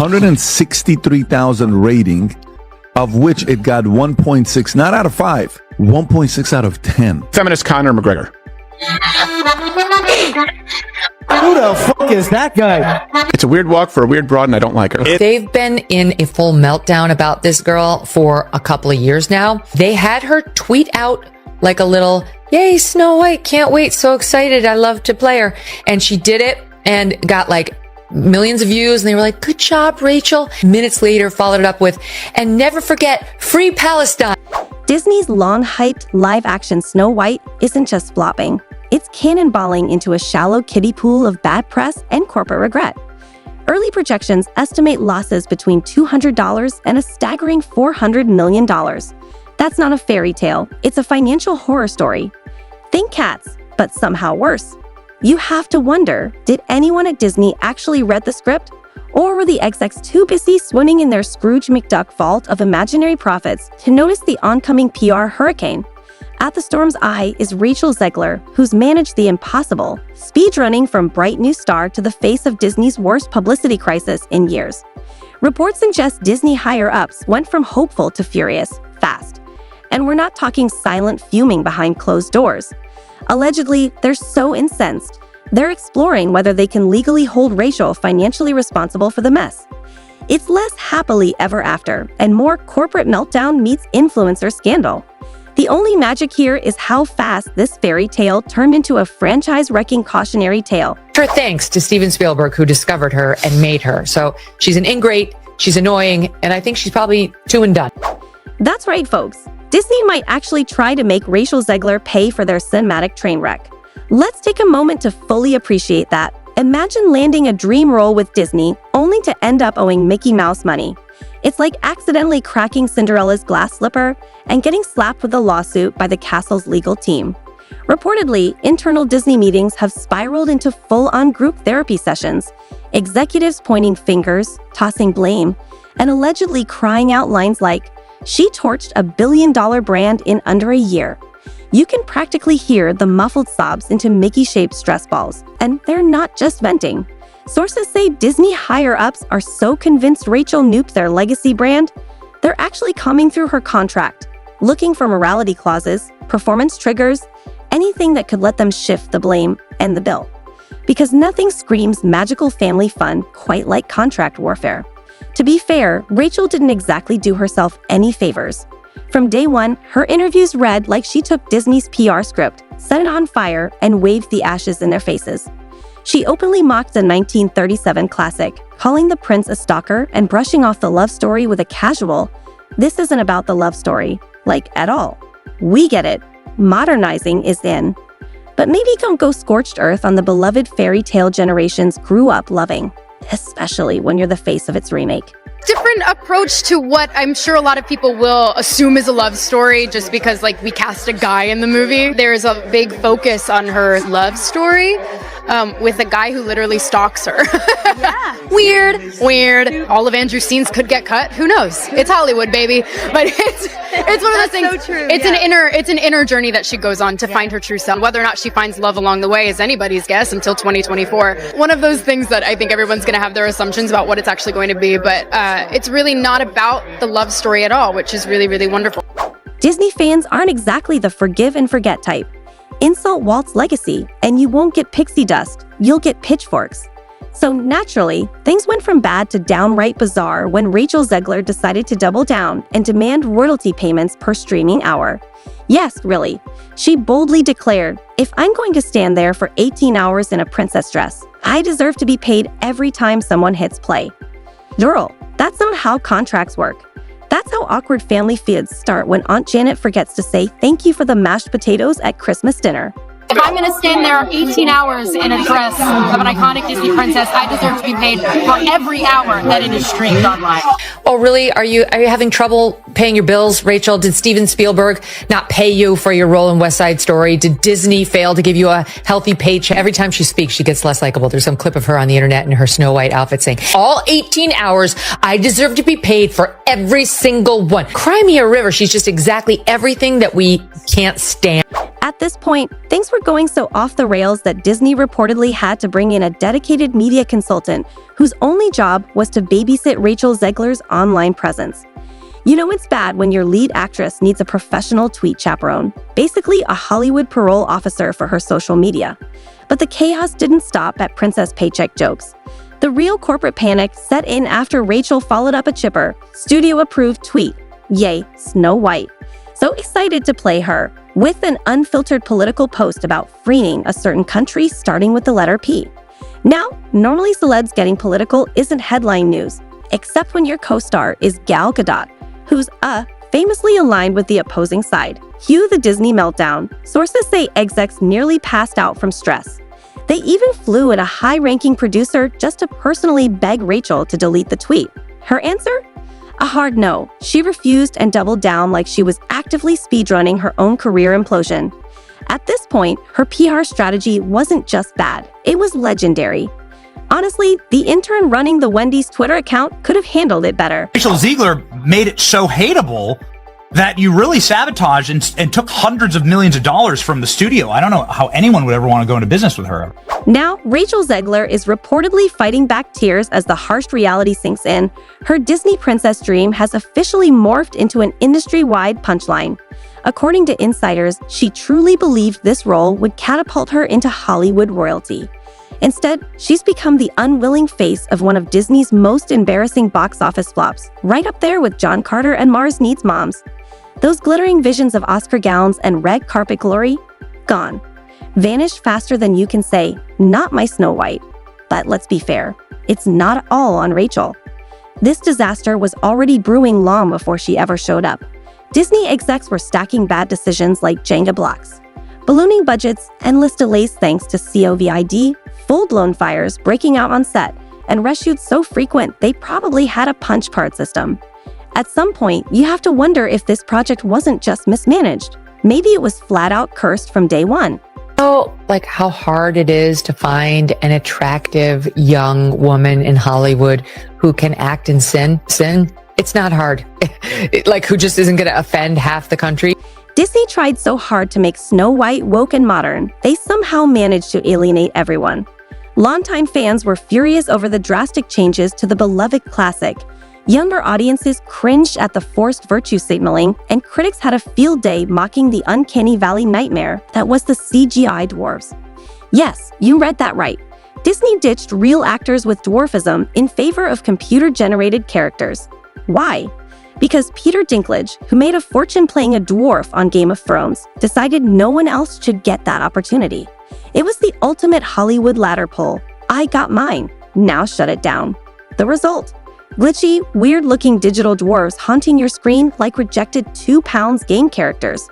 163,000 rating, of which it got 1.6, not out of 5, 1.6 out of 10. Feminist Conor McGregor. Who the fuck is that guy? It's a weird walk for a weird broad, and I don't like her. They've been in a full meltdown about this girl for a couple of years now. They had her tweet out like a little, yay, Snow White, can't wait, so excited, I love to play her. And she did it and got like millions of views, and they were like, good job, Rachel. Minutes later, followed it up with, and never forget, free Palestine. Disney's long-hyped live-action Snow White isn't just flopping. It's cannonballing into a shallow kiddie pool of bad press and corporate regret. Early projections estimate losses between $200 and a staggering $400 million. That's not a fairy tale, it's a financial horror story. Think Cats, but somehow worse. You have to wonder, did anyone at Disney actually read the script? Or were the execs too busy swimming in their Scrooge McDuck vault of imaginary profits to notice the oncoming PR hurricane? At the storm's eye is Rachel Zegler, who's managed the impossible, speedrunning from bright new star to the face of Disney's worst publicity crisis in years. Reports suggest Disney higher-ups went from hopeful to furious, fast. And we're not talking silent fuming behind closed doors. Allegedly, they're so incensed, they're exploring whether they can legally hold Rachel financially responsible for the mess. It's less happily ever after, and more corporate meltdown meets influencer scandal. The only magic here is how fast this fairy tale turned into a franchise-wrecking cautionary tale. Her thanks to Steven Spielberg, who discovered her and made her. So she's an ingrate, she's annoying, and I think she's probably two and done. That's right, folks. Disney might actually try to make Rachel Zegler pay for their cinematic train wreck. Let's take a moment to fully appreciate that. Imagine landing a dream role with Disney, only to end up owing Mickey Mouse money. It's like accidentally cracking Cinderella's glass slipper and getting slapped with a lawsuit by the castle's legal team. Reportedly, internal Disney meetings have spiraled into full-on group therapy sessions, executives pointing fingers, tossing blame, and allegedly crying out lines like, "She torched a billion-dollar brand in under a year." You can practically hear the muffled sobs into Mickey-shaped stress balls, and they're not just venting. Sources say Disney higher-ups are so convinced Rachel nuked their legacy brand, they're actually combing through her contract, looking for morality clauses, performance triggers, anything that could let them shift the blame and the bill. Because nothing screams magical family fun quite like contract warfare. To be fair, Rachel didn't exactly do herself any favors. From day one, her interviews read like she took Disney's PR script, set it on fire, and waved the ashes in their faces. She openly mocked a 1937 classic, calling the prince a stalker and brushing off the love story with a casual, "This isn't about the love story, like, at all. We get it. Modernizing is in." But maybe don't go scorched earth on the beloved fairy tale generations grew up loving, especially when you're the face of its remake. Different approach to what I'm sure a lot of people will assume is a love story just because, like, we cast a guy in the movie. There's a big focus on her love story with a guy who literally stalks her. Yeah. Weird. All of Andrew's scenes could get cut. Who knows? It's Hollywood, baby. But it's one of those things. So true, It's an inner journey that she goes on to find her true self. Whether or not she finds love along the way is anybody's guess until 2024. One of those things that I think everyone's going to have their assumptions about what it's actually going to be, but it's really not about the love story at all, which is really, really wonderful. Disney fans aren't exactly the forgive and forget type. Insult Walt's legacy, and you won't get pixie dust, you'll get pitchforks. So naturally, things went from bad to downright bizarre when Rachel Zegler decided to double down and demand royalty payments per streaming hour. Yes, really. She boldly declared, "If I'm going to stand there for 18 hours in a princess dress, I deserve to be paid every time someone hits play." Girl, that's not how contracts work. That's how awkward family feuds start when Aunt Janet forgets to say thank you for the mashed potatoes at Christmas dinner. If I'm going to stand there 18 hours in a dress of an iconic Disney princess, I deserve to be paid for every hour that it is streamed online. Oh, really? Are you having trouble paying your bills, Rachel? Did Steven Spielberg not pay you for your role in West Side Story? Did Disney fail to give you a healthy paycheck? Every time she speaks, she gets less likable. There's some clip of her on the internet in her Snow White outfit saying, all 18 hours, I deserve to be paid for every single one. Cry me a river. She's just exactly everything that we can't stand. At this point, things were going so off the rails that Disney reportedly had to bring in a dedicated media consultant whose only job was to babysit Rachel Zegler's online presence. You know it's bad when your lead actress needs a professional tweet chaperone, basically a Hollywood parole officer for her social media. But the chaos didn't stop at Princess Paycheck jokes. The real corporate panic set in after Rachel followed up a chipper, studio-approved tweet, "Yay, Snow White." So excited to play her, with an unfiltered political post about freeing a certain country starting with the letter P. Now, normally celebs getting political isn't headline news, except when your co-star is Gal Gadot, who's famously aligned with the opposing side. Cue the Disney meltdown. Sources say execs nearly passed out from stress. They even flew in a high-ranking producer just to personally beg Rachel to delete the tweet. Her answer? A hard no. She refused and doubled down like she was actively speedrunning her own career implosion. At this point, her PR strategy wasn't just bad, it was legendary. Honestly, the intern running the Wendy's Twitter account could have handled it better. Rachel Zegler made it so hateable that you really sabotaged and took hundreds of millions of dollars from the studio. I don't know how anyone would ever want to go into business with her. Now, Rachel Zegler is reportedly fighting back tears as the harsh reality sinks in. Her Disney princess dream has officially morphed into an industry-wide punchline. According to insiders, she truly believed this role would catapult her into Hollywood royalty. Instead, she's become the unwilling face of one of Disney's most embarrassing box office flops, right up there with John Carter and Mars Needs Moms. Those glittering visions of Oscar gowns and red carpet glory? Gone. Vanished faster than you can say, "Not my Snow White." But let's be fair, it's not all on Rachel. This disaster was already brewing long before she ever showed up. Disney execs were stacking bad decisions like Jenga blocks, ballooning budgets, endless delays thanks to COVID, full-blown fires breaking out on set, and reshoots so frequent they probably had a punch card system. At some point, you have to wonder if this project wasn't just mismanaged. Maybe it was flat out cursed from day one. Oh, like how hard it is to find an attractive young woman in Hollywood who can act and sin. It's not hard. Like who just isn't going to offend half the country. Disney tried so hard to make Snow White woke and modern, they somehow managed to alienate everyone. Longtime fans were furious over the drastic changes to the beloved classic. Younger audiences cringed at the forced virtue signaling, and critics had a field day mocking the uncanny valley nightmare that was the CGI dwarves. Yes, you read that right. Disney ditched real actors with dwarfism in favor of computer-generated characters. Why? Because Peter Dinklage, who made a fortune playing a dwarf on Game of Thrones, decided no one else should get that opportunity. It was the ultimate Hollywood ladder pull. I got mine. Now shut it down. The result? Glitchy, weird-looking digital dwarves haunting your screen like rejected 2 pounds game characters.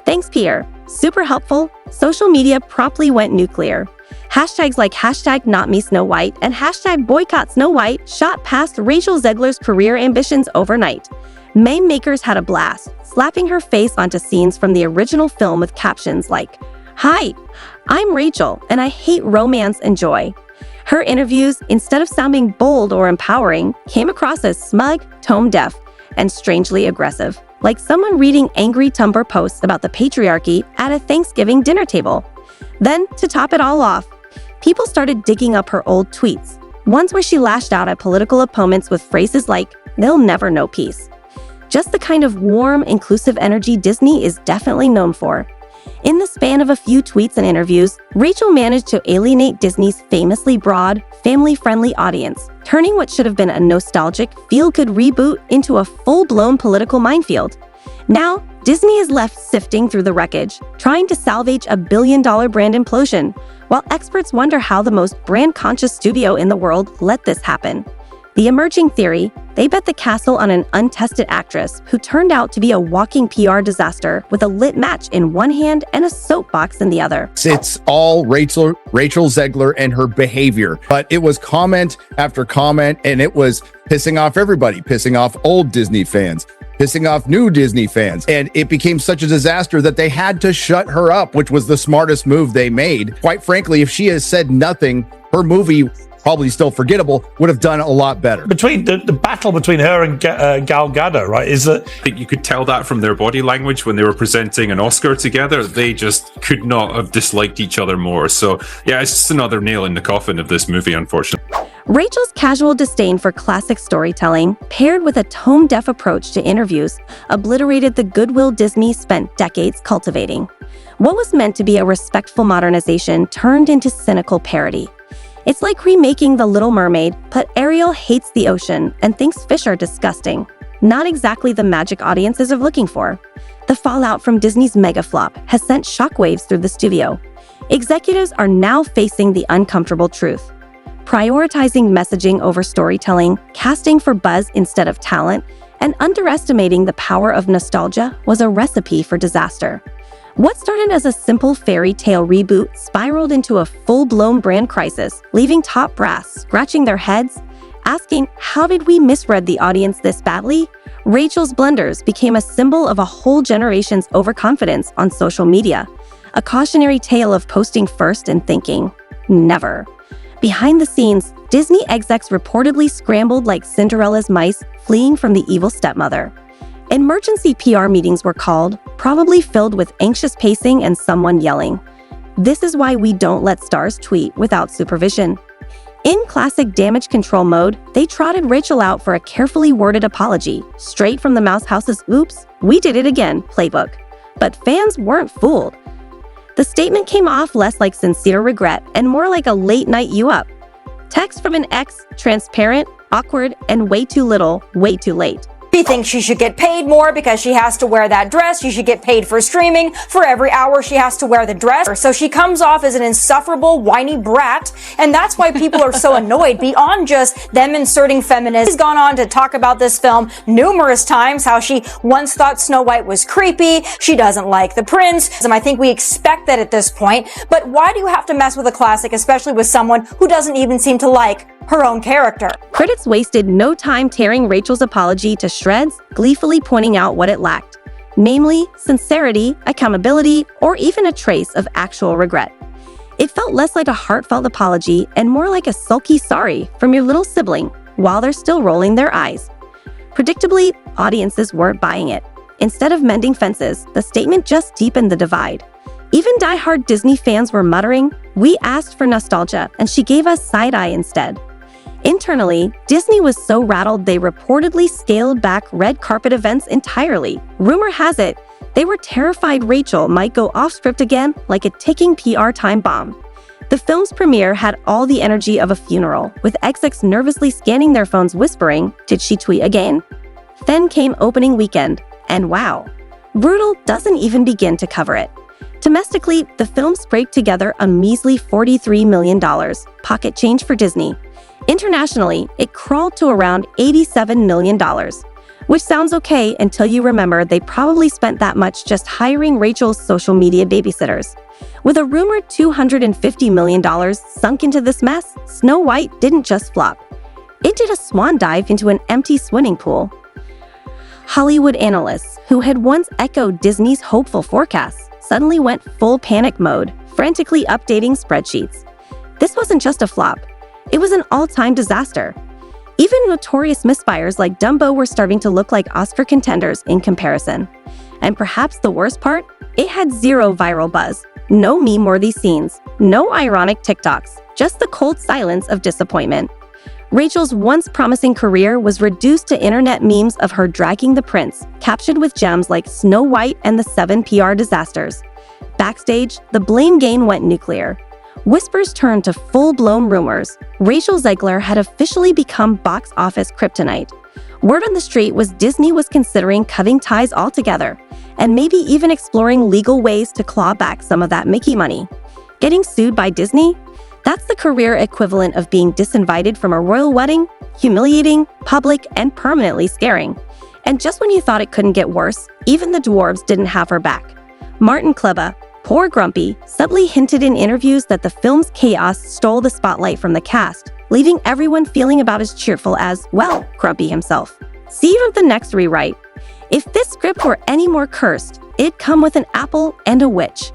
Thanks, Pierre. Super helpful. Social media promptly went nuclear. Hashtags like #NotMeSnowWhite and #BoycottSnowWhite shot past Rachel Zegler's career ambitions overnight. Meme makers had a blast, slapping her face onto scenes from the original film with captions like, "Hi, I'm Rachel, and I hate romance and joy." Her interviews, instead of sounding bold or empowering, came across as smug, tone-deaf, and strangely aggressive, like someone reading angry Tumblr posts about the patriarchy at a Thanksgiving dinner table. Then, to top it all off, people started digging up her old tweets, ones where she lashed out at political opponents with phrases like, "They'll never know peace." Just the kind of warm, inclusive energy Disney is definitely known for. In the span of a few tweets and interviews, Rachel managed to alienate Disney's famously broad, family-friendly audience, turning what should have been a nostalgic, feel-good reboot into a full-blown political minefield. Now, Disney is left sifting through the wreckage, trying to salvage a billion-dollar brand implosion, while experts wonder how the most brand-conscious studio in the world let this happen. The emerging theory, they bet the castle on an untested actress who turned out to be a walking PR disaster with a lit match in one hand and a soapbox in the other. It's all Rachel Zegler and her behavior. But it was comment after comment, and it was pissing off everybody, pissing off old Disney fans, pissing off new Disney fans. And it became such a disaster that they had to shut her up, which was the smartest move they made. Quite frankly, if she has said nothing, her movie probably still forgettable, would have done a lot better. Between the battle between her and Gal Gadot, right, is that I think you could tell that from their body language when they were presenting an Oscar together. They just could not have disliked each other more. So yeah, it's just another nail in the coffin of this movie, unfortunately. Rachel's casual disdain for classic storytelling, paired with a tone-deaf approach to interviews, obliterated the goodwill Disney spent decades cultivating. What was meant to be a respectful modernization turned into cynical parody. It's like remaking The Little Mermaid, but Ariel hates the ocean and thinks fish are disgusting. Not exactly the magic audiences are looking for. The fallout from Disney's mega flop has sent shockwaves through the studio. Executives are now facing the uncomfortable truth. Prioritizing messaging over storytelling, casting for buzz instead of talent, and underestimating the power of nostalgia was a recipe for disaster. What started as a simple fairy tale reboot spiraled into a full-blown brand crisis, leaving top brass scratching their heads, asking, how did we misread the audience this badly? Rachel's blunders became a symbol of a whole generation's overconfidence on social media, a cautionary tale of posting first and thinking, never. Behind the scenes, Disney execs reportedly scrambled like Cinderella's mice fleeing from the evil stepmother. Emergency PR meetings were called, probably filled with anxious pacing and someone yelling. This is why we don't let stars tweet without supervision. In classic damage control mode, they trotted Rachel out for a carefully worded apology, straight from the Mouse House's "Oops, we did it again" playbook. But fans weren't fooled. The statement came off less like sincere regret and more like a late-night you-up. Text from an ex, transparent, awkward, and way too little, way too late. She thinks she should get paid more because she has to wear that dress. She should get paid for streaming. For every hour she has to wear the dress. So she comes off as an insufferable, whiny brat. And that's why people are so annoyed. Beyond just them inserting feminism, she's gone on to talk about this film numerous times, how she once thought Snow White was creepy. She doesn't like the prince. I think we expect that at this point. But why do you have to mess with a classic, especially with someone who doesn't even seem to like her own character? Critics wasted no time tearing Rachel's apology to shreds, gleefully pointing out what it lacked, namely sincerity, accountability, or even a trace of actual regret. It felt less like a heartfelt apology and more like a sulky sorry from your little sibling while they're still rolling their eyes. Predictably, audiences weren't buying it. Instead of mending fences, the statement just deepened the divide. Even diehard Disney fans were muttering, "We asked for nostalgia, and she gave us side-eye instead." Internally, Disney was so rattled they reportedly scaled back red carpet events entirely. Rumor has it, they were terrified Rachel might go off-script again like a ticking PR time bomb. The film's premiere had all the energy of a funeral, with execs nervously scanning their phones whispering, "Did she tweet again?" Then came opening weekend, and wow, Brutal doesn't even begin to cover it. Domestically, the film scraped together a measly $43 million, pocket change for Disney. Internationally, it crawled to around $87 million, which sounds okay until you remember they probably spent that much just hiring Rachel's social media babysitters. With a rumored $250 million sunk into this mess, Snow White didn't just flop. It did a swan dive into an empty swimming pool. Hollywood analysts, who had once echoed Disney's hopeful forecasts, suddenly went full panic mode, frantically updating spreadsheets. This wasn't just a flop. It was an all-time disaster. Even notorious misfires like Dumbo were starting to look like Oscar contenders in comparison. And perhaps the worst part? It had zero viral buzz, no meme-worthy scenes, no ironic TikToks, just the cold silence of disappointment. Rachel's once promising career was reduced to internet memes of her dragging the prince, captioned with gems like Snow White and the 7 PR disasters. Backstage, the blame game went nuclear. Whispers turned to full-blown rumors. Rachel Zegler had officially become box office kryptonite. Word on the street was Disney was considering cutting ties altogether, and maybe even exploring legal ways to claw back some of that Mickey money. Getting sued by Disney? That's the career equivalent of being disinvited from a royal wedding, humiliating, public, and permanently scaring. And just when you thought it couldn't get worse, even the dwarves didn't have her back. Martin Kleba, poor Grumpy, subtly hinted in interviews that the film's chaos stole the spotlight from the cast, leaving everyone feeling about as cheerful as, well, Grumpy himself. See you at the next rewrite. If this script were any more cursed, it'd come with an apple and a witch.